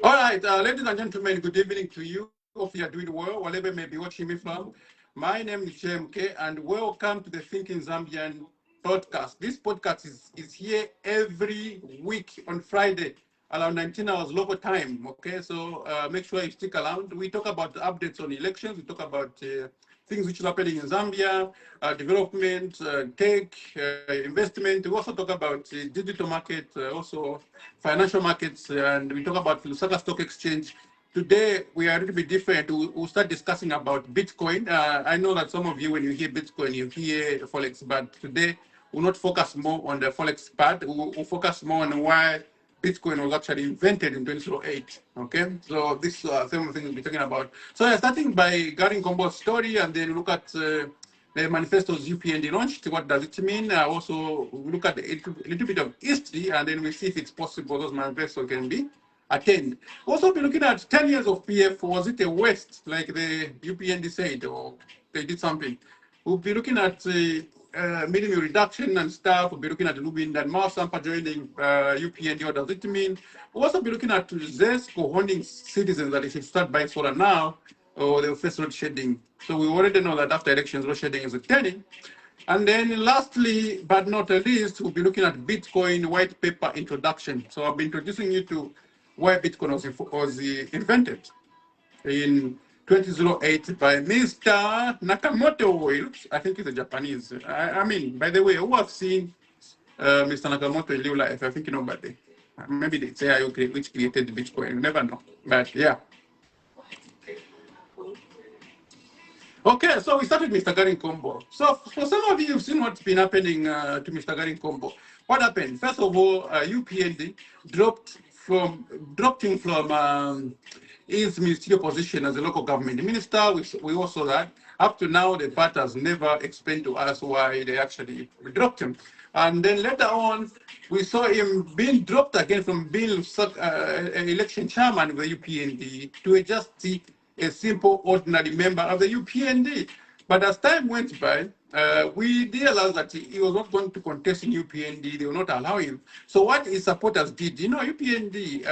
All right, ladies and gentlemen, good evening to you. Hope you are doing well, wherever you may be watching me from. My name is JMK, and welcome to the Thinking Zambian podcast. This podcast is here every week on Friday, around 19 hours local time. Okay, so make sure you stick around. We talk about updates on elections, we talk about things which is happening in Zambia, development, tech, investment. We also talk about digital market, also financial markets, and we talk about Lusaka Stock Exchange. Today, we are a little bit different. We'll start discussing about Bitcoin. I know that some of you, when you hear Bitcoin, you hear Forex, but today we'll not focus more on the Forex part. We'll focus more on why Bitcoin was actually invented in 2008. Okay, so this some of the things we'll be talking about. So starting by Garry Kombo's story, and then look at the manifesto's UPND launched. What does it mean? Also, we look at a little bit of history, and then we see if it's possible those manifestos can be attained. Also, be looking at 10 years of PF. Was it a waste, like the UPND said, or they did something? We'll be looking at minimum reduction and stuff. We'll be looking at Lubin and Mao Sampa joining UPND. What does it mean? We'll also be looking at ZESCO warning citizens that they should start buying solar now or they'll face load shedding. So we already know that after elections, load shedding is returning. And then lastly, but not least, we'll be looking at Bitcoin white paper introduction. So I'll be introducing you to why Bitcoin was invented in 2008 by Mr. Nakamoto. I think he's a Japanese. I mean, by the way, who have seen Mr. Nakamoto in real life? I think nobody. Maybe they say which created Bitcoin. You never know. But yeah. Okay, so we started Mr. Garry Kombo. So for some of you, you've seen what's been happening to Mr. Garry Kombo. What happened? First of all, UPND dropped him from his ministerial position as a local government minister. We also that. Up to now, the party has never explained to us why they actually dropped him. And then later on, we saw him being dropped again from being an election chairman of the UPND to just a simple, ordinary member of the UPND. But as time went by, we realized that he was not going to contest in UPND. They will not allow him. So what his supporters did, UPND,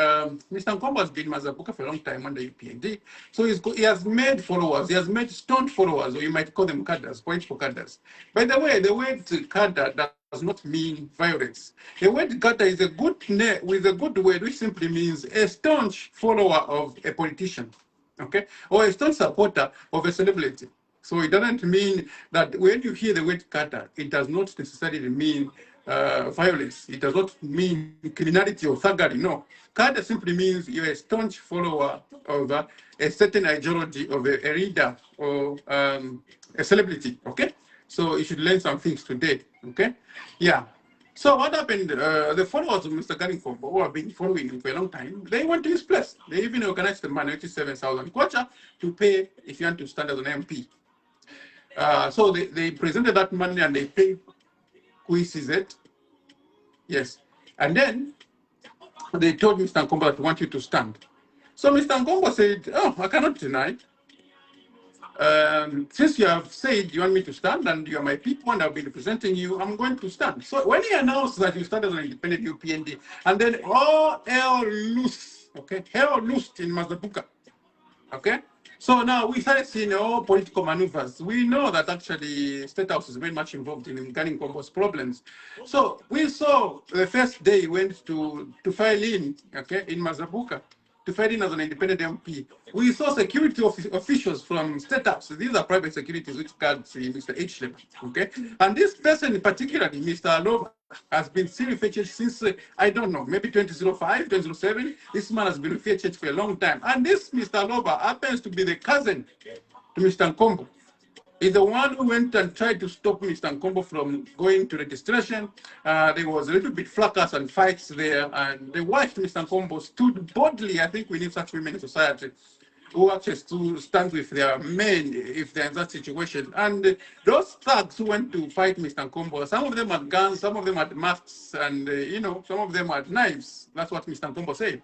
Mr. Nkombo has been Mazabuka for a long time under UPND. So he has made followers. He has made staunch followers, or you might call them cadres, political cadres. By the way, the word cadre does not mean violence. The word cadre is a good name with a good word, which simply means a staunch follower of a politician. Okay, or a strong supporter of a celebrity. So it doesn't mean that when you hear the word kata, it does not necessarily mean violence. It does not mean criminality or thuggery. No, kata simply means you're a staunch follower of a certain ideology of a leader or a celebrity. Okay, so you should learn some things today. Okay, yeah. So what happened? The followers of Mr. Garry Kombo, who have been following him for a long time, they went to his place. They even organized the man 87,000 kwacha to pay if you want to stand as an MP. So they presented that money and they paid QCZ. Yes. And then they told Mr. Nkombo that we want you to stand. So Mr. Nkombo said, oh, I cannot deny. Since you have said you want me to stand and you are my people and I've been representing you, I'm going to stand. So when he announced that you started as an independent UPND, and then all hell loose, okay, hell loosed in Mazabuka, okay. So now we started seeing all political maneuvers. We know that actually State House is very much involved in Garry Kombo's problems. So we saw the first day he went to file in, okay, in Mazabuka, to file in as an independent MP. We saw security officials from State House. These are private securities which guard Mr. H. Okay? And this person in particular, Mr. Love, has been still featured since, I don't know, maybe 2005, 2007. This man has been featured for a long time. And this Mr. Loba happens to be the cousin to Mr. Nkombo. He's the one who went and tried to stop Mr. Nkombo from going to registration. There was a little bit fracas and fights there. And the wife, Mr. Nkombo, stood boldly. I think we need such women in society who actually stand with their men if they're in that situation. And those thugs who went to fight Mr. Nkombo, some of them had guns, some of them had masks, and some of them had knives. That's what Mr. Nkombo said.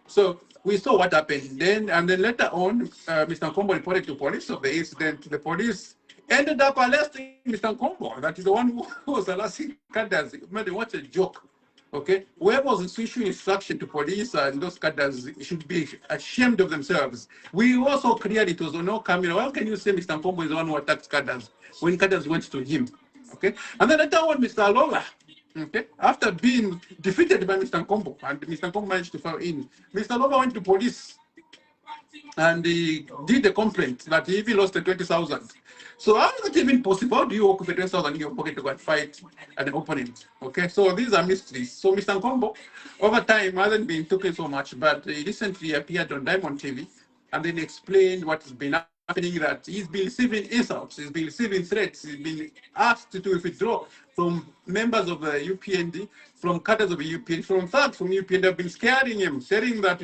So we saw what happened then, and then later on, Mr. Nkombo reported to police of the incident. The police ended up arresting Mr. Nkombo. That is the one who was arresting cadres. What a joke. Okay, whoever was issuing instruction to police and those cadres should be ashamed of themselves. We also cleared it was on no camera. How can you say Mr. Nkombo is the one who attacked cadres when cadres went to him? Okay, and then later on, Mr. Lola. Okay, after being defeated by Mr. Nkombo, and Mr. Nkombo managed to file in, Mr. Lola went to police and he did a complaint that he even lost the 20,000. So how is it even possible? How do you walk with the 20,000 in your pocket to go and fight an opponent? Okay, so these are mysteries. So Mr. Nkombo, over time, hasn't been talking so much, but he recently appeared on Diamond TV and then explained what has been happening, that he's been receiving insults, he's been receiving threats, he's been asked to withdraw from members of the UPND, from cadres of the UPND, from thugs from UPND have been scaring him, saying that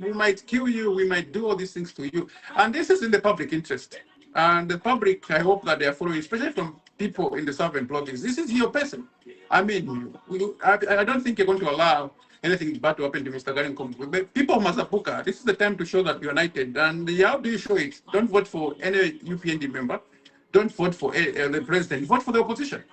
we might kill you, we might do all these things to you. And this is in the public interest. And the public, I hope that they are following, especially from people in the southern province. This is your person. I mean, I don't think you're going to allow anything bad to happen to Mr. Garry Nkombo. But people of Mazapuka, this is the time to show that you're united. And how do you show it? Don't vote for any UPND member. Don't vote for the president. Vote for the opposition.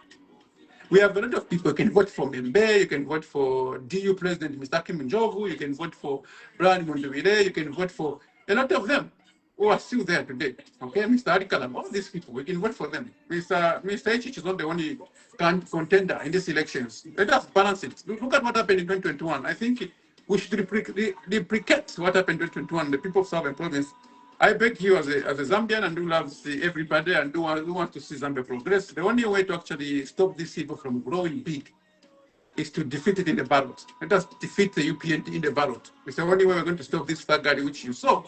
We have a lot of people. You can vote for Membe, you can vote for DU President Mr. Kim Njovu, you can vote for Brian Mundubile, you can vote for a lot of them who are still there today. Okay, Mr. Adikalam, all these people, we can vote for them. Mr. Echich is not the only contender in these elections. Let us balance it. Look at what happened in 2021. I think we should deprecate what happened in 2021, the people of Southern Province. I beg you, as a Zambian and who loves everybody and who wants to see Zambia progress, the only way to actually stop these people from growing big is to defeat it in the ballot. Let us defeat the UPND in the ballot. It's the only way we're going to stop this thuggery which you saw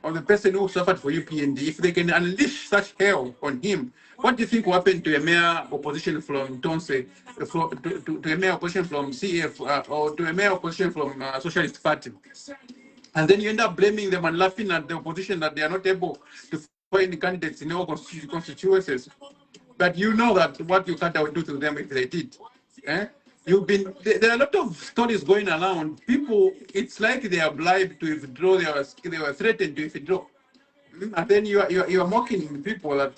on the person who suffered for UPND. If they can unleash such hell on him, what do you think will happen to a mayor opposition from Tonse, to a mayor opposition from CF, or to a mayor opposition from Socialist Party? And then you end up blaming them and laughing at the opposition that they are not able to find the candidates in all constituencies. But you know that what you can't do to them if they did. Eh? There are a lot of stories going around. People, it's like they are bribed to withdraw, they were threatened to withdraw. And then you are mocking people that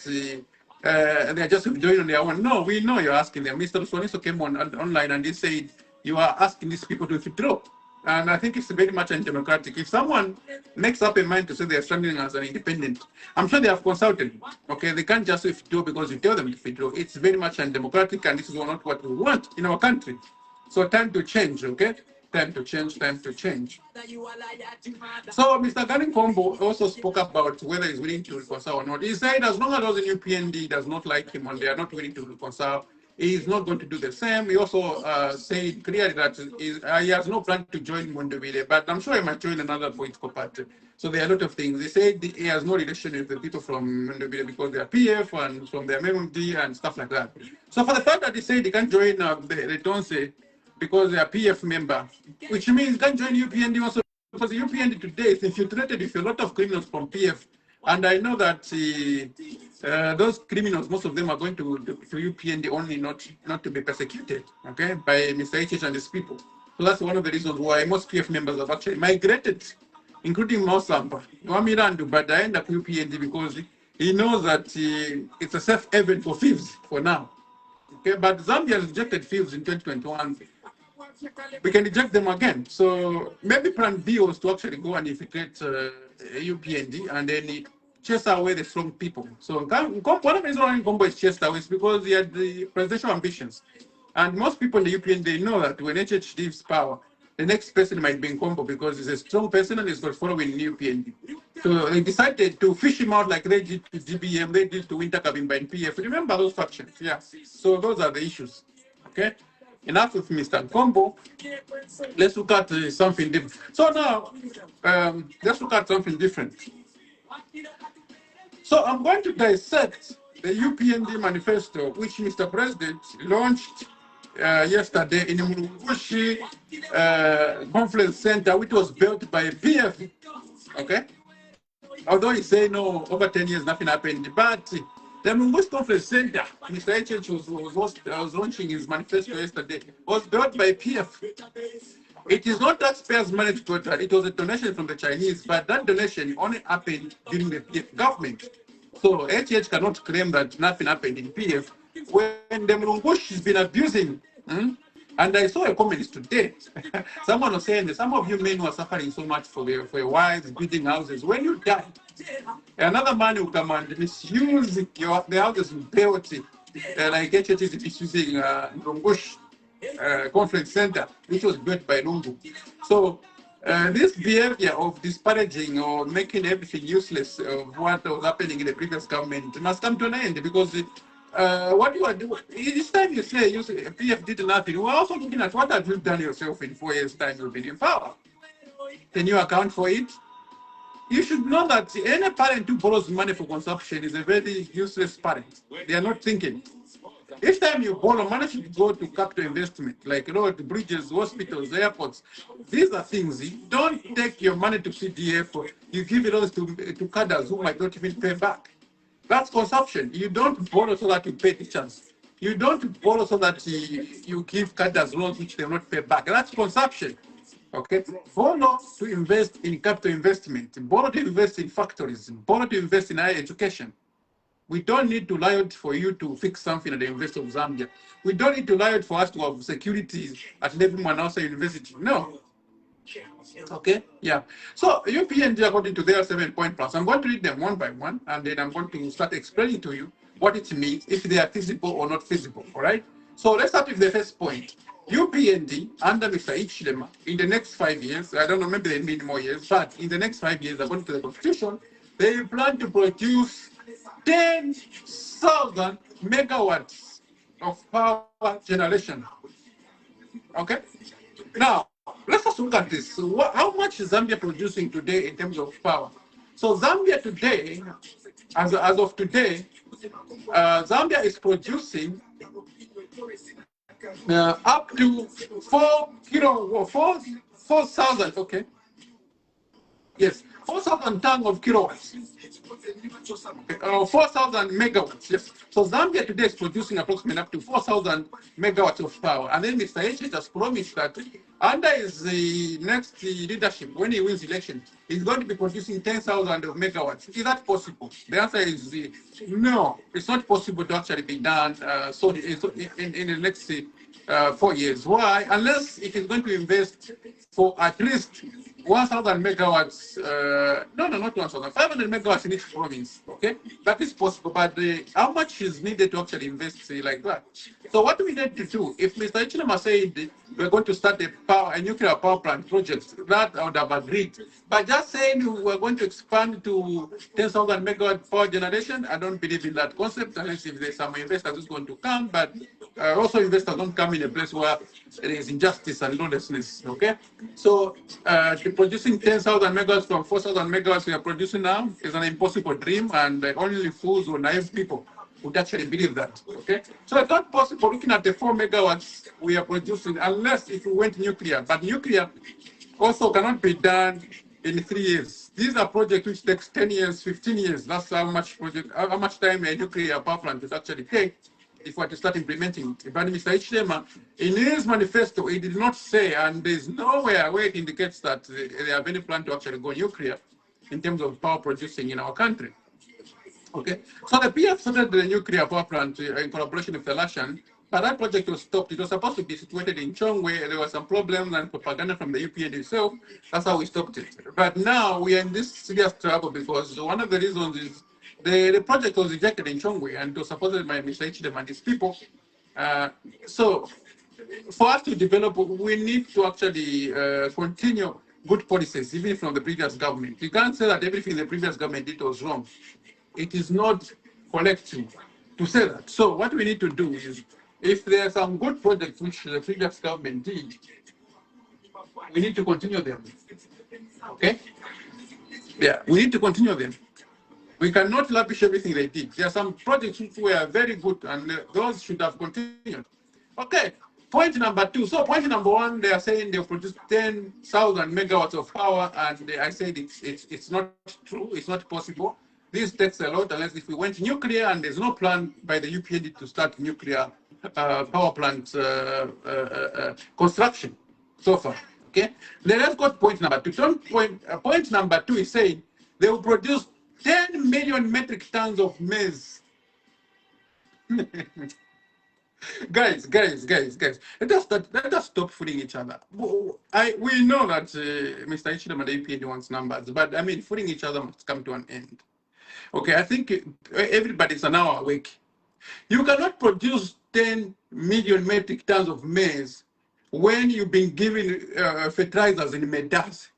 they're just withdrawing on their own. No, we know you're asking them. Mr. Swaniso came online and he said, you are asking these people to withdraw. And I think it's very much undemocratic. If someone makes up a mind to say they're standing as an independent, I'm sure they have consulted. Okay, they can't just withdraw because you tell them to withdraw. It's very much undemocratic, and this is not what we want in our country. So time to change, okay? Time to change, time to change. So Mr. Garry Nkombo also spoke about whether he's willing to reconcile or not. He said as long as those in UPND does not like him and they are not willing to reconcile, he is not going to do the same. He also said clearly that he has no plan to join Mundubile, but I'm sure he might join another political party. So there are a lot of things. He said he has no relation with the people from Mundubile because they are PF and from the MMD and stuff like that. So for the fact that he said he can't join the Tonse because they are PF member, which means he can't join UPND also, because the UPND today is infiltrated with a lot of criminals from PF. And I know that those criminals, most of them are going to UPND only, not to be persecuted, okay, by Mr. H and his people. So that's one of the reasons why most PF members have actually migrated, including Mosamba, Wamirandu, but I end up UPND because he knows that it's a safe haven for thieves for now. Okay, but Zambia has rejected thieves in 2021. We can reject them again. So maybe plan B was to actually go and infiltrate UPND and then chase away the strong people. So one of the reasons why Nkombo is chased away is because he had the presidential ambitions. And most people in the UPND, they know that when HH leaves power, the next person might be Nkombo because he's a strong person and he's got following in the UPND. So they decided to fish him out like they did to GBM, they did to Winter Kabimba and PF. Remember those factions? Yeah. So those are the issues. Okay? Enough with Mr. Nkombo. Let's look at something different. So now, let's look at something different. So I'm going to dissect the UPND manifesto, which Mr. President launched yesterday in the Mulungushi Conference Center, which was built by PF. Okay? Although he said no, over 10 years nothing happened, but the Mulungushi Conference Center, Mr. HH was launching his manifesto yesterday, was built by PF. It is not taxpayers' money total. It was a donation from the Chinese, but that donation only happened during the PF government. So HH cannot claim that nothing happened in PF when the Mulungushi has been abusing And I saw a comment today. Someone was saying that some of you men were suffering so much for your wives building houses. When you die, another man will come and misuse the houses in built, like HH is misusing Lungush Conference Center, which was built by Lungu. So this behavior of disparaging or making everything useless of what was happening in the previous government must come to an end, because what you are doing, each time you say PF did nothing, we're also looking at what have you done yourself in 4 years' time you've been in power. Can you account for it? You should know that any parent who borrows money for consumption is a very useless parent. They are not thinking. Each time you borrow, money should go to capital investment, like road, bridges, hospitals, airports. These are things. You don't take your money to CDF, or you give it all to cadres who might not even pay back. That's consumption. You don't borrow so that you pay teachers. You don't borrow so that you give cadres loans which they will not pay back. That's consumption. Okay, borrow to invest in capital investment, borrow to invest in factories, borrow to invest in higher education. We don't need to riot for you to fix something at the University of Zambia. We don't need to riot for us to have securities at Level Manasa University. No. Okay, yeah. So UPNG, according to their 7-point plans, I'm going to read them one by one, and then I'm going to start explaining to you what it means, if they are feasible or not feasible. All right. So let's start with the first point. UPND under Mr. Ichilema, in the next 5 years, I don't know, maybe they need more years, but in the next 5 years, according to the constitution, they plan to produce 10,000 megawatts of power generation. Okay. Now, let's just look at this. So how much is Zambia producing today in terms of power? So Zambia today, as of today, Zambia is producing up to 4,000. Okay. Yes, 4,000 tons of kilowatts. 4,000 megawatts, yes. So Zambia today is producing approximately up to 4,000 megawatts of power. And then Mr. H has promised that under his next leadership, when he wins election, he's going to be producing 10,000 of megawatts. Is that possible? The answer is no. It's not possible to actually be done in the next 4 years. Why? Unless it is going to invest for at least 1,000 megawatts, not 1,000, 500 megawatts in each province, okay? That is possible, but how much is needed to actually invest like that? So what do we need to do? If Mr. Ichinama said we're going to start a nuclear power plant project, that I would have agreed. But just saying we're going to expand to 10,000 megawatt power generation, I don't believe in that concept, unless if there's some investors who's going to come, but also investors don't come in a place where there is injustice and lawlessness, okay? So producing 10,000 megawatts from 4,000 megawatts we are producing now is an impossible dream, and only fools or naive people would actually believe that, okay? So it's not possible looking at the 4 megawatts we are producing unless if we went nuclear, but nuclear also cannot be done in 3 years. These are projects which takes 10 years, 15 years. That's how much time a nuclear power plant would actually take if we were to start implementing it. But Mr. Ichilema, in his manifesto, he did not say, and there's nowhere where it indicates that they have any plan to actually go nuclear in terms of power producing in our country. Okay, so the PF started the nuclear power plant in collaboration with the Russian, but that project was stopped. It was supposed to be situated in Chongwe. There were some problems and propaganda from the UPN itself. That's how we stopped it. But now we are in this serious trouble because one of the reasons is the project was rejected in Chongwe and it was supported by Mr. Ichinema and his people. So for us to develop, we need to actually continue good policies, even from the previous government. You can't say that everything the previous government did was wrong. It is not correct to say that. So what we need to do is, if there are some good projects which the previous government did, we need to continue them. Okay? Yeah, we need to continue them. We cannot lavish everything they did. There are some projects which were very good, and those should have continued. Okay, point number 2. So point number 1, they are saying they'll produce 10,000 megawatts of power, and I said it's not true, it's not possible. This takes a lot, unless if we went nuclear, and there's no plan by the UPND to start nuclear power plant construction so far. Okay, then let's go to point number 2. Point number 2 is saying they will produce 10 million metric tons of maize. Guys. Let us stop fooling each other. We know that Mr. Ichidam and APD wants numbers, but I mean, fooling each other must come to an end. Okay, I think everybody's now awake. You cannot produce 10 million metric tons of maize when you've been giving fertilizers in medals.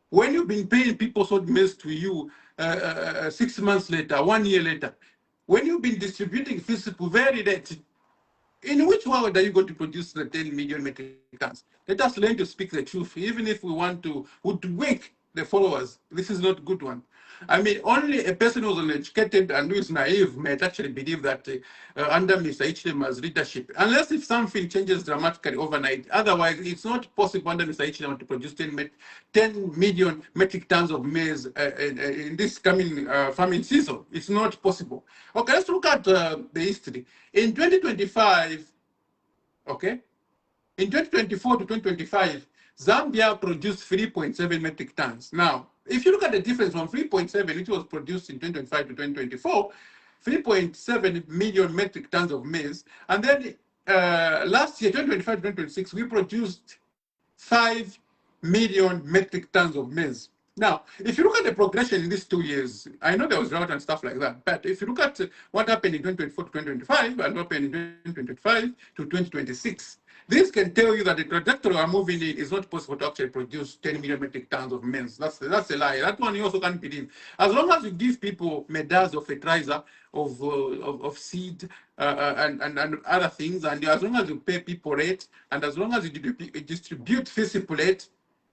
When you've been paying people sold maize to you 6 months later, 1 year later, when you've been distributing physical very late, in which world are you going to produce the 10 million metric tons? Let us learn to speak the truth, even if we want to hoodwink the followers. This is not a good one. I mean, only a person who's uneducated and who is naive might actually believe that under Mr. Ichilema's leadership, unless if something changes dramatically overnight, otherwise it's not possible under Mr. Ichilema to produce 10 million metric tons of maize in this coming farming season. It's not possible. Okay, let's look at the history. In 2025, okay, in 2024 to 2025, Zambia produced 3.7 metric tons. Now, if you look at the difference from 3.7, which was produced in 2025 to 2024, 3.7 million metric tons of maize. And then last year, 2025 to 2026, we produced 5 million metric tons of maize. Now, if you look at the progression in these 2 years, I know there was drought and stuff like that, but if you look at what happened in 2024 to 2025 and what happened in 2025 to 2026, this can tell you that the trajectory we're moving in is not possible to actually produce 10 million metric tons of maize. That's a lie. That one you also can't believe. As long as you give people medals of fertilizer, of seed, and other things, and as long as you pay people rate, and as long as you distribute physical rate,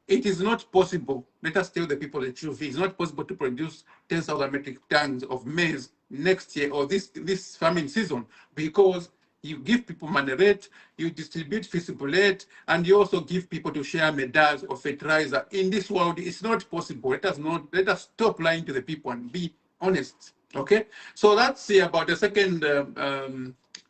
it is not possible. Let us tell the people the truth. It's not possible to produce 10,000 metric tons of maize next year or this farming season, because you give people money rate, you distribute physical rate, and you also give people to share medals or fertilizer. In this world, it's not possible. Let us stop lying to the people and be honest. Okay, so that's about the second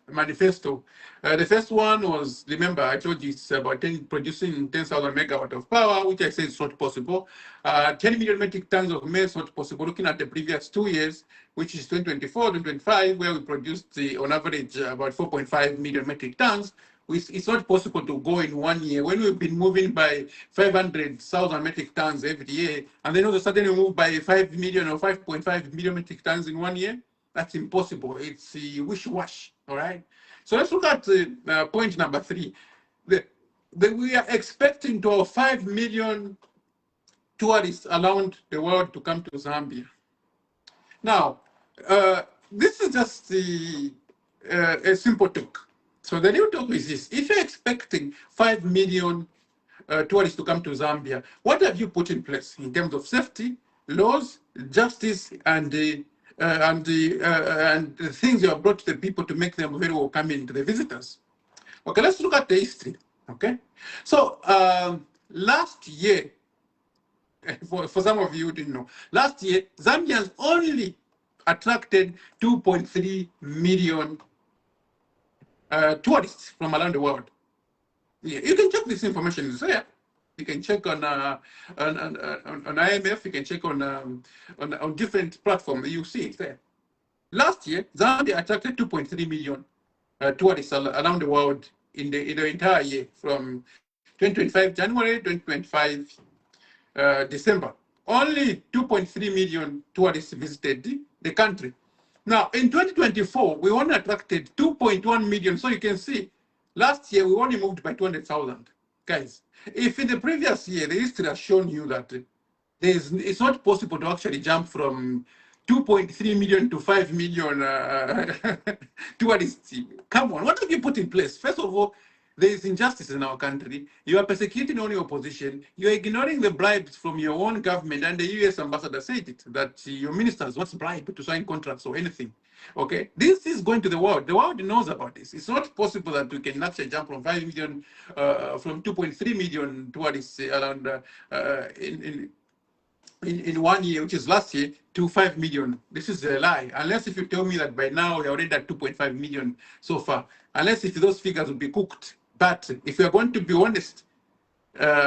manifesto. The first one was, remember, I told you it's about producing 10,000 megawatt of power, which I say is not possible. 10 million metric tons of maize, not possible. Looking at the previous 2 years, which is 2024, 2025, where we produced on average about 4.5 million metric tons. It's not possible to go in 1 year when we've been moving by 500,000 metric tons every year, and then all of a sudden we move by 5 million or 5.5 million metric tons in 1 year. That's impossible. It's wish-wash, all right? So let's look at point number 3. We are expecting to have 5 million tourists around the world to come to Zambia. Now, this is just a simple talk. So the real talk is this. If you're expecting 5 million tourists to come to Zambia, what have you put in place in terms of safety, laws, justice, and the things you have brought to the people to make them very welcoming to the visitors? Okay, let's look at the history. Okay, so last year, for some of you who didn't know, last year Zambians only attracted 2.3 million tourists from around the world. Yeah, you can check this information is there. You can check on IMF. You can check on different platforms. You see it there. Last year, Zambia attracted 2.3 million tourists around the world in the entire year, from 2025 January, 2025 December. Only 2.3 million tourists visited the country. Now, in 2024, we only attracted 2.1 million. So you can see, last year we only moved by 200,000. Guys, if in the previous year, the history has shown you that it's not possible to actually jump from 2.3 million to 5 million tourists. Come on, what have you put in place? First of all, there is injustice in our country. You are persecuting only opposition. You are ignoring the bribes from your own government, and the US ambassador said it, that your ministers want bribe to sign contracts or anything. Okay, this is going to the world. The world knows about this. It's not possible that we can actually jump from 5 million, from 2.3 million tourists around in 1 year, which is last year, to 5 million. This is a lie. Unless if you tell me that by now we're already at 2.5 million so far. Unless if those figures will be cooked. But if we are going to be honest,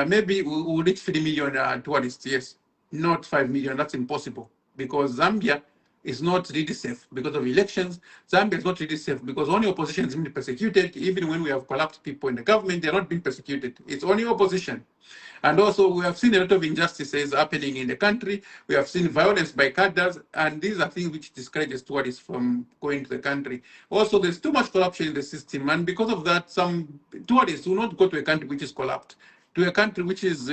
maybe we'll reach 3 million tourists, yes. Not 5 million, that's impossible. Because Zambia is not really safe because of elections. Zambia is not really safe because only opposition is being persecuted. Even when we have corrupt people in the government, they're not being persecuted. It's only opposition. And also, we have seen a lot of injustices happening in the country. We have seen violence by cadres, and these are things which discourages tourists from going to the country. Also, there's too much corruption in the system, and because of that, some tourists will not go to a country which is corrupt, to a country which is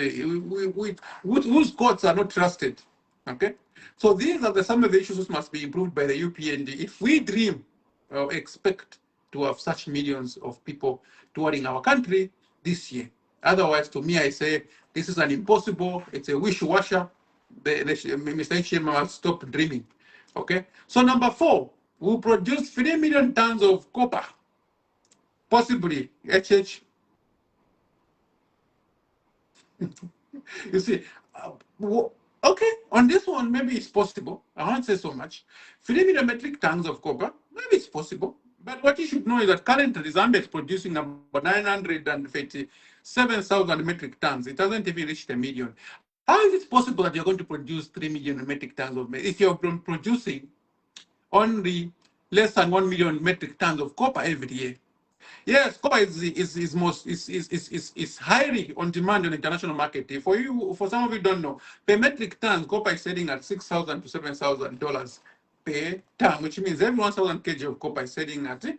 whose courts are not trusted. Okay, so these are some of the issues which must be improved by the Upnd. If we dream or expect to have such millions of people touring our country this year. Otherwise, to me, I say this is an impossible, it's a wish-washer. Mr. H.M. must stop dreaming. Okay? So number 4, we'll produce 3 million tons of copper. Possibly, HH. You see, okay, on this one, maybe it's possible. I won't say so much. 3 million metric tons of copper, maybe it's possible. But what you should know is that currently Zambia is producing about 957,000 metric tons. It hasn't even reached a million. How is it possible that you're going to produce 3 million metric tons of if you're producing only less than 1 million metric tons of copper every year? Yes, copper is highly on demand on the international market. For some of you don't know, per metric ton, copper is selling at $6,000 to $7,000 per ton, which means every 1,000 kg of copper is selling at $6,000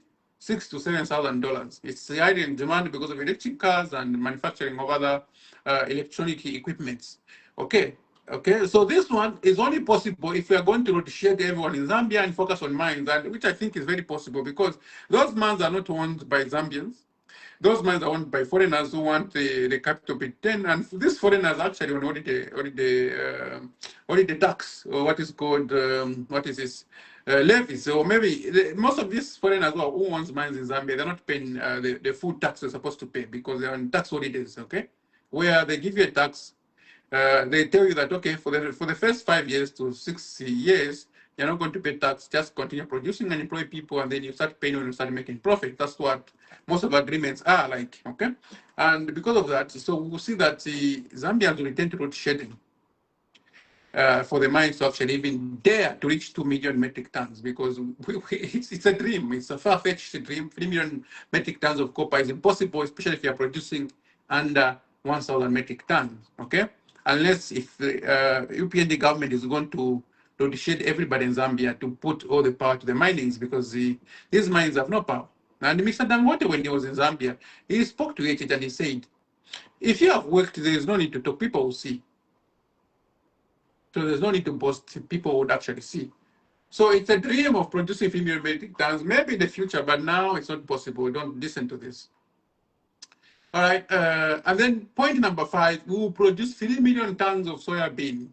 to $7,000. It's highly in demand because of electric cars and manufacturing of other electronic equipments. Okay. Okay, so this one is only possible if we are going to rotate everyone in Zambia and focus on mines, and which I think is very possible because those mines are not owned by Zambians. Those mines are owned by foreigners who want the capital return, and these foreigners actually on audit the tax, or what is called what is this levies. So maybe most of these foreigners who owns mines in Zambia, they're not paying the full tax they're supposed to pay because they're on tax holidays. Okay, where they give you a tax. They tell you that okay, for the first 5 years to 6 years, you're not going to pay tax. Just continue producing and employ people, and then you start paying when you start making profit. That's what most of the agreements are like. Okay, and because of that, so we'll see that the Zambians will return to road shedding for the mines to actually even dare to reach 2 million metric tons because it's a dream. It's a far-fetched dream. 3 million metric tons of copper is impossible, especially if you're producing under 1,000 metric tons. Okay. Unless if the UPND government is going to shed everybody in Zambia to put all the power to the minings because these mines have no power. And Mr. Dangote, when he was in Zambia, he spoke to it and he said, if you have worked, there is no need to talk, people will see. So there's no need to boast, people would actually see. So it's a dream of producing 3 million metric tons, maybe in the future, but now it's not possible. Don't listen to this. All right, and then point number 5, we will produce 3 million tons of soybean.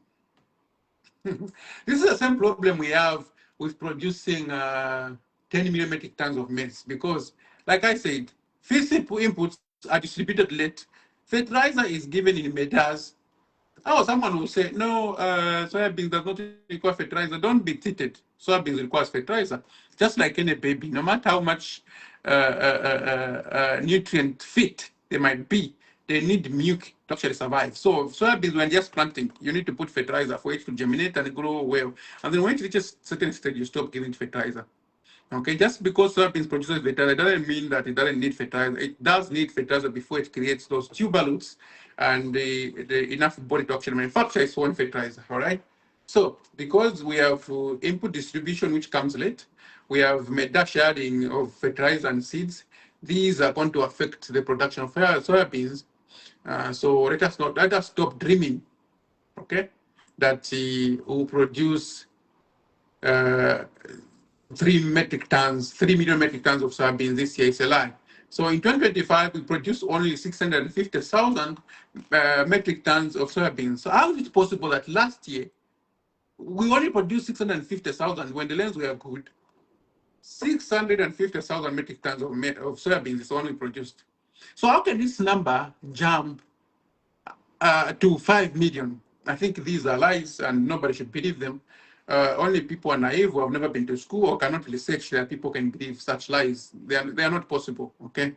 This is the same problem we have with producing 10 million metric tons of maize because, like I said, feed inputs are distributed late. Fertilizer is given in meters. Oh, someone will say, no, soybean does not require fertilizer. Don't be treated. Soybean requires fertilizer. Just like any baby, no matter how much nutrient fit they might be, they need milk to actually survive. So soybeans, when just planting, you need to put fertilizer for it to germinate and grow well. And then when it reaches a certain stage, you stop giving fertilizer. Okay, just because soybeans produces fertilizer doesn't mean that it doesn't need fertilizer. It does need fertilizer before it creates those tuberlutes and the enough body to actually manufacture its own fertilizer. All right. So because we have input distribution which comes late, we have meta sharing of fertilizer and seeds. These are going to affect the production of soybeans. So let us stop dreaming. Okay, that will produce 3 million metric tons of soybeans this year. Is a lie. So in 2025, we produced only 650,000 metric tons of soybeans. So how is it possible that last year we only produced 650,000 when the lands were good? 650,000 metric tons of soybeans is only produced. So how can this number jump to 5 million? I think these are lies and nobody should believe them. Only people are naive who have never been to school or cannot research that people can believe such lies. They are not possible, okay?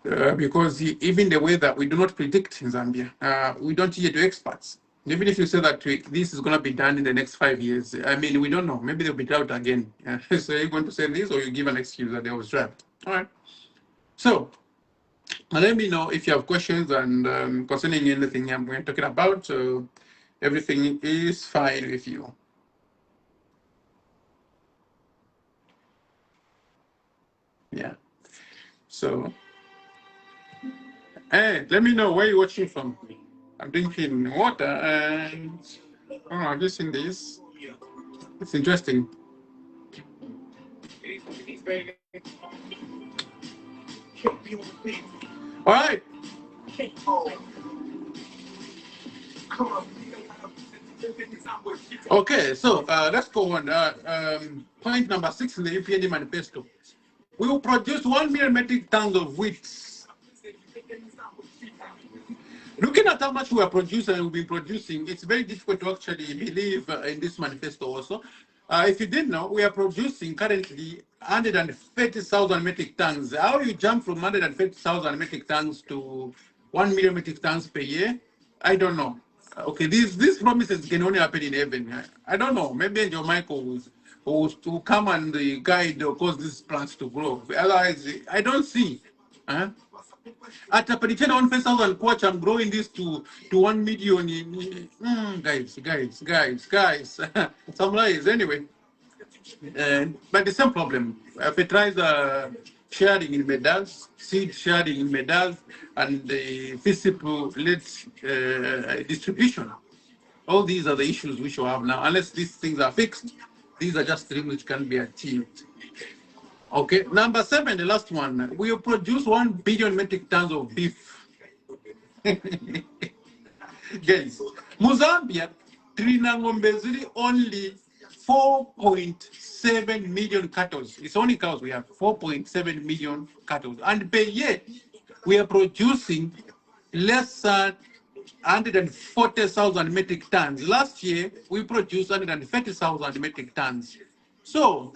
Because even the way that we do not predict in Zambia, we don't hear to experts. Even if you say that this is going to be done in the next 5 years, I mean, we don't know. Maybe they'll be out again. So you're going to say this, or you give an excuse that they was trapped. All right. So let me know if you have questions and concerning anything we're talking about. So everything is fine with you. Yeah. So, hey, let me know where you're watching from. I'm drinking water and I've just seen this. It's interesting. All right. Okay, so let's go on. Point number 6 in the UPND manifesto. We will produce 1 million metric tons of wheat. Looking at how much we are producing and we've been producing, it's very difficult to actually believe in this manifesto also. If you didn't know, we are producing currently 130,000 metric tons. How you jump from 130,000 metric tons to 1 million metric tons per year, I don't know. Okay, these promises can only happen in heaven. I don't know. Maybe Angel Michael will come and guide or cause these plants to grow. Otherwise, I don't see. Huh? At a particular 1,000 quach, I'm growing this to 1 million guys. Some lies anyway. But the same problem. Fertilizer sharing in medals, seed sharing in medals, and the physical led distribution. All these are the issues we should have now. Unless these things are fixed, these are just things which can be achieved. Okay, number 7, the last one. We will produce 1 billion metric tons of beef. Guys, Mozambique, Trina ng'ombe zili only 4.7 million cattle. It's only cows we have, 4.7 million cattle. And per year, we are producing less than 140,000 metric tons. Last year, we produced 130,000 metric tons. So,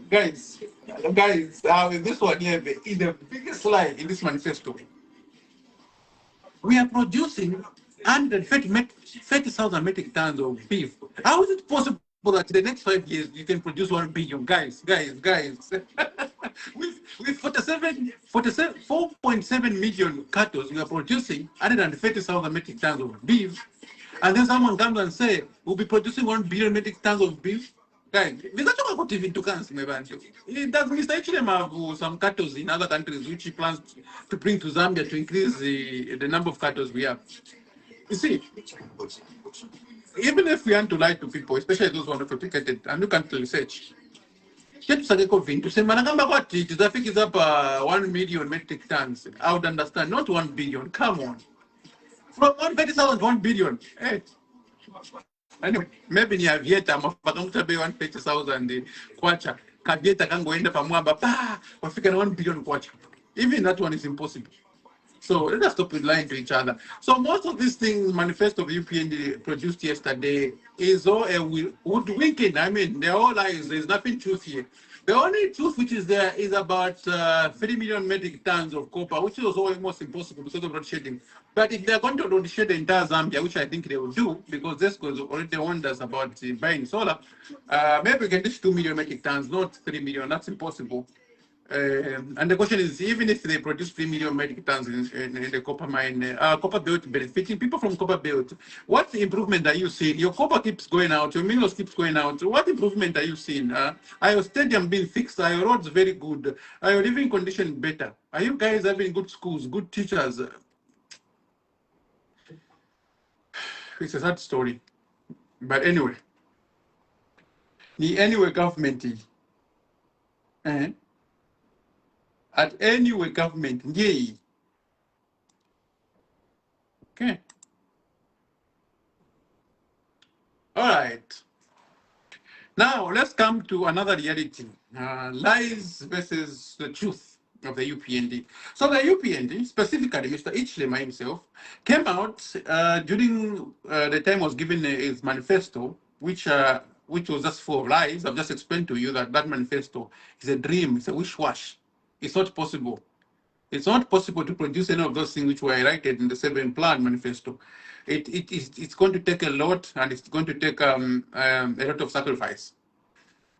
guys, this one here is the biggest lie in this manifesto. We are producing 130,000 metric tons of beef. How is it possible that in the next 5 years you can produce 1 billion? Guys. with 4.7 million cattle, we are producing 130,000 metric tons of beef. And then someone comes and say, we'll be producing 1 billion metric tons of beef. Guys, it does Mr. H&M have some cattle in other countries which he plans to bring to Zambia to increase the number of cattle we have. You see, even if we want to lie to people, especially those who are not educated and who can't research, get to say, Managamba what traffic is up 1 million metric tons. I would understand, not 1 billion. Come on. From 130,000 to 1 billion. Hey. Anyway, maybe ni avieta mafakamta be 130,000 kwacha. Kabieta kangoenda pamwamba pa wafika na 1 billion kwacha. Even that one is impossible. So let us stop lying to each other. So most of these things, manifesto of UPND produced yesterday, is all a woodwinking. I mean, they're all lies. There's nothing truth here. The only truth which is there is about 3 million metric tons of copper, which is almost impossible because of load shedding. But if they're going to load shed the entire Zambia, which I think they will do, because Zesco already warned us about buying solar, maybe we can reach 2 million metric tons, not 3 million. That's impossible. And the question is, even if they produce 3 million metric tons in the copper mine, copper belt benefiting people from copper belt, what improvement are you seeing? Your copper keeps going out, your minerals keeps going out. What improvement are you seeing? Are your stadium being fixed? Are your roads very good? Are your living conditions better? Are you guys having good schools, good teachers? It's a sad story. But anyway, the government, eh, at anyway government, yay. Okay. All right. Now, let's come to another reality, lies versus the truth of the UPND. So the UPND, specifically Mr. Ichlema himself, came out during the time was given his manifesto, which was just full of lies. I've just explained to you that that manifesto is a dream, it's a wish-wash. It's not possible. It's not possible to produce any of those things which were highlighted in the 7 Plan Manifesto. It's going to take a lot, and it's going to take a lot of sacrifice.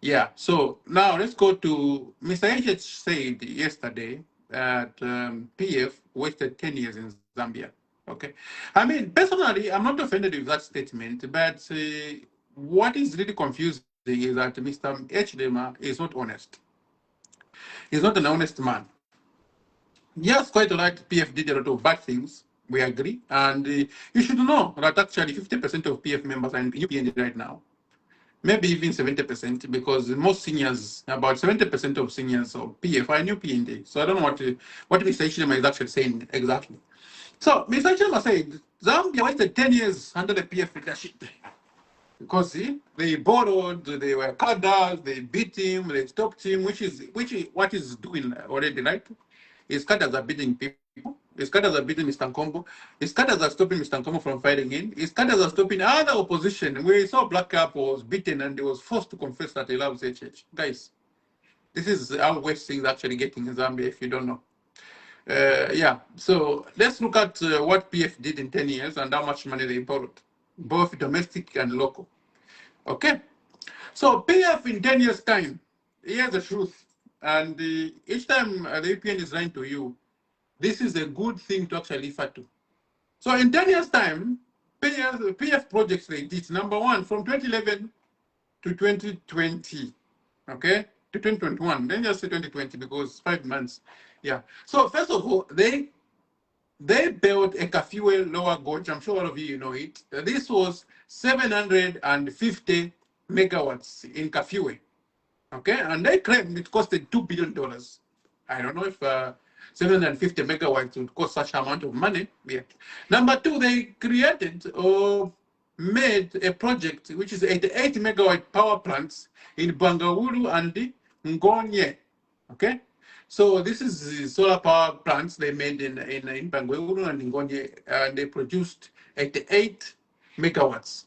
Yeah. So now let's go to Mr. H said yesterday that PF wasted 10 years in Zambia. Okay. I mean, personally, I'm not offended with that statement, but what is really confusing is that Mr. H. Lema is not honest. He's not an honest man. Yes, quite right. PF did a lot of bad things. We agree. And you should know that actually 50% of PF members are in UPND right now. Maybe even 70%, because most seniors, about 70% of seniors of PF are new PND. So I don't know what Mr. Ishima is actually saying exactly. So Mr. Ishima said Zambia wasted 10 years under the PF leadership because see, they borrowed, they were cadres, they beat him, they stopped him, which is what is doing already, right? His cadres are beating people. His cadres are beating Mr. Nkombo. His cadres are stopping Mr. Nkombo from fighting in. His cadres are stopping other opposition. We saw Black Cap was beaten and he was forced to confess that he loves HH. Guys, this is how West things actually getting in Zambia if you don't know. Yeah, so let's look at what PF did in 10 years and how much money they borrowed, both domestic and local. Okay, so PF in 10 years' time, here's the truth. And each time the UPN is lying to you, this is a good thing to actually refer to. So in 10 years' time, PF projects they did, number one, from 2011 to 2020, okay, to 2021. Then just say 2020 because 5 months. Yeah. So first of all, they built a Kafiwe lower gorge. I'm sure all of you know it. This was 750 megawatts in Kafiwe. Okay, and they claim it costed $2 billion. I don't know if 750 megawatts would cost such amount of money. Yeah. Number two, they created or made a project which is 88 megawatt power plants in Bangawulu and Ngonye. Okay, so this is the solar power plants they made in Bangawulu and Ngonye, and they produced 88 megawatts.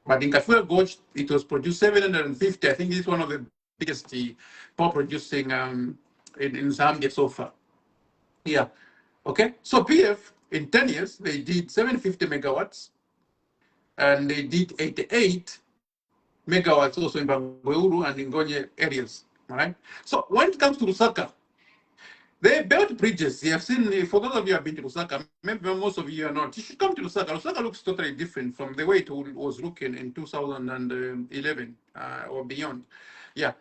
But in Kafue Gorge, it was produced 750. I think it's one of the biggest power producing in Zambia so far. Yeah. Okay. So PF in 10 years, they did 750 megawatts and they did 88 megawatts also in Bangweuru and in Gonye areas. All right. So when it comes to Lusaka, they built bridges. You have seen, for those of you who have been to Lusaka, maybe most of you are not. You should come to Lusaka. Lusaka looks totally different from the way it was looking in 2011 or beyond. Yeah.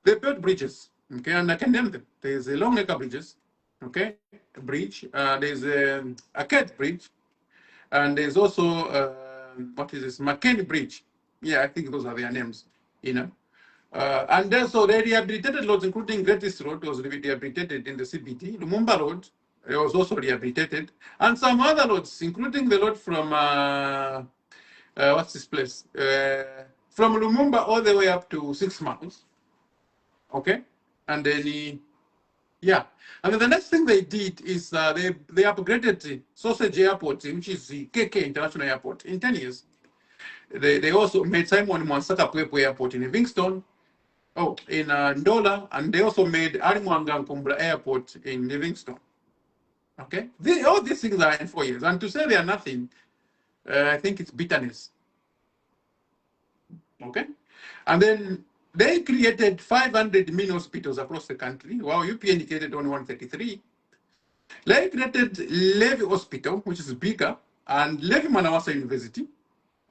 They built bridges, okay, and I can name them. There's a Long Acre Bridges, okay, a bridge. There's a Cat Bridge, and there's also what is this, McKinney Bridge. Yeah, I think those are their names, you know. And then so they rehabilitated roads, including Greatest Road was rehabilitated in the CBD. Lumumba Road it was also rehabilitated, and some other roads, including the road from what's this place? From Lumumba all the way up to 6 Miles. Okay, and then yeah, and then the next thing they did is they upgraded the Sausage Airport, which is the KK International Airport, in 10 years. They also made Simon Mwansaka Pwepo Airport in Livingstone, in Ndola, and they also made Arimwanga Nkumbula Airport in Livingstone. Okay, all these things are in 4 years, and to say they are nothing, I think it's bitterness. Okay, and then they created 500 mini hospitals across the country, while UP indicated only 133. They created Levy Hospital, which is bigger, and Levy Manawasa University.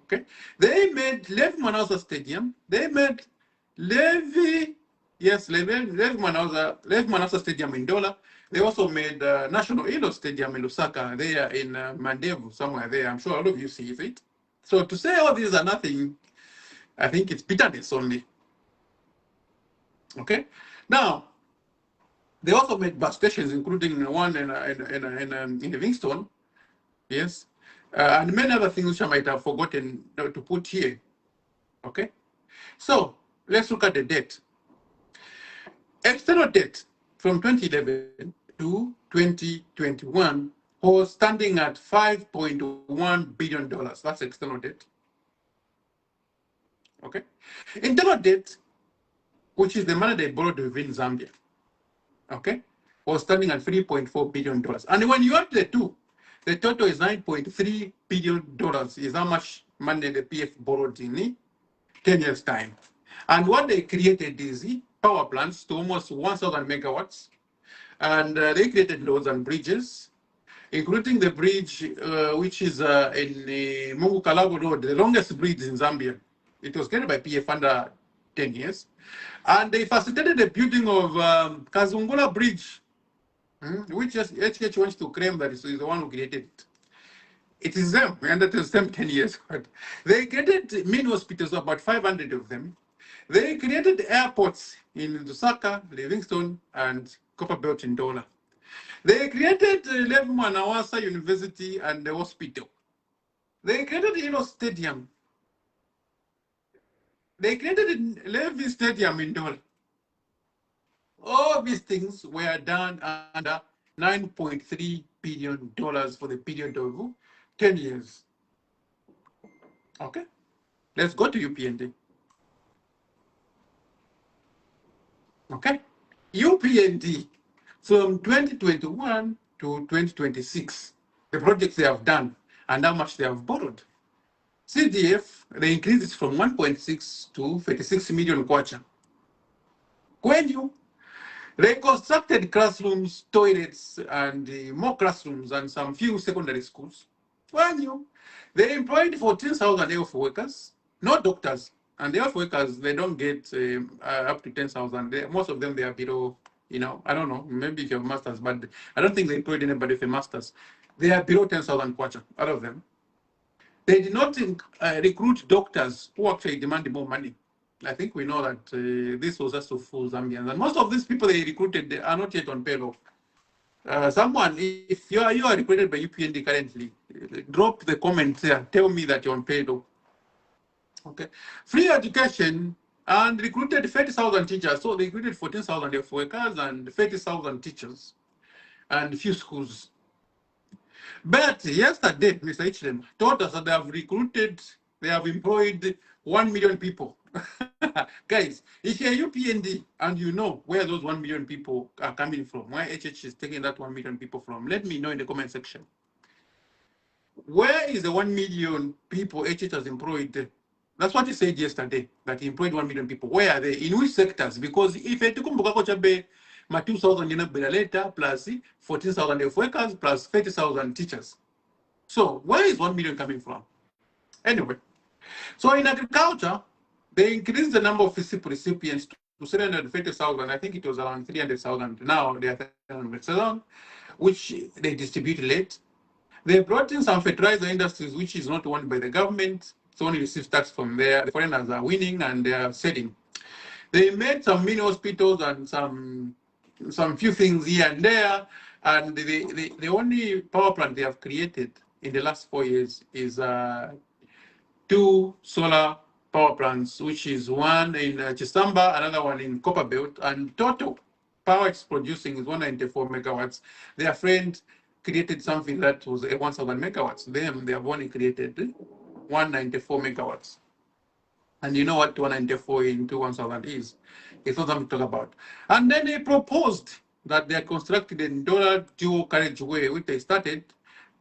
Okay, they made Levy Manawasa Stadium. They made Levy, yes, Levy Manawasa Stadium in Dola. They also made National Ilo Stadium in Lusaka, there in Mandevu, somewhere there. I'm sure all of you see it. So to say all these are nothing, I think it's bitterness only. Okay, now they also made bus stations, including one in Livingstone, yes, and many other things which I might have forgotten to put here. Okay, so let's look at the debt. External debt from 2011 to 2021 was standing at $5.1 billion. That's external debt. Okay, internal debt, which is the money they borrowed within Zambia. Okay, was standing at $3.4 billion. And when you add the two, the total is $9.3 billion is how much money the PF borrowed in 10 years' time. And what they created is power plants to almost 1,000 megawatts. And they created roads and bridges, including the bridge which is in the Mungu Kalago Road, the longest bridge in Zambia. It was created by PF under 10 years. And they facilitated the building of Kazungula Bridge, which HH wants to claim that is the one who created it. It is them, we under the same 10 years. They created mini hospitals, about 500 of them. They created airports in Lusaka, Livingstone, and Copperbelt in Dola. They created Levu Manawasa University and the hospital. They created Stadium. They created Levi Stadium in Dola. All these things were done under $9.3 billion for the period of 10 years. Okay, let's go to UPND. Okay, UPND from 2021 to 2026, the projects they have done and how much they have borrowed. CDF, they increased it from 1.6 to 36 million kwacha. When you they constructed classrooms, toilets, and more classrooms and some few secondary schools. When you they employed 14,000 health workers, not doctors. And the health workers, they don't get up to 10,000. Most of them, they are below, I don't know, maybe if you have masters, but I don't think they employed anybody with a masters. They are below 10,000 kwacha, out of them. They did not recruit doctors who actually demanded more money. I think we know that this was just to fool Zambians. And most of these people they recruited they are not yet on payroll. Someone, if you are recruited by UPND currently, drop the comment there. Tell me that you're on payroll. Okay. Free education and recruited 30,000 teachers. So they recruited 14,000 health workers and 30,000 teachers and a few schools. But yesterday, Mr. Ichlem told us that they have employed 1 million people. Guys, if you're UPND and you know where those 1 million people are coming from, where HH is taking that 1 million people from, let me know in the comment section. Where is the 1 million people HH has employed? That's what he said yesterday, that he employed 1 million people. Where are they? In which sectors? Because if you take my 2,000 later plus 14,000 health workers plus 30,000 teachers. So where is 1 million coming from? Anyway, so in agriculture, they increased the number of FISIP recipients to 750,000. I think it was around 300,000. Now they are 300,000, which they distribute late. They brought in some fertilizer industries, which is not owned by the government. So only receives tax from there. The foreigners are winning and they are selling. They made some mini hospitals and some few things here and there. And the only power plant they have created in the last 4 years is 2 solar power plants, which is one in Chisamba, another one in Copperbelt, and total power it's producing is 194 megawatts. Their friend created something that was 1,000 megawatts. They have only created 194 megawatts. And you know what 194 into 1,000 is? It's not something to talk about. And then they proposed that they are constructed in dollar dual carriageway, which they started.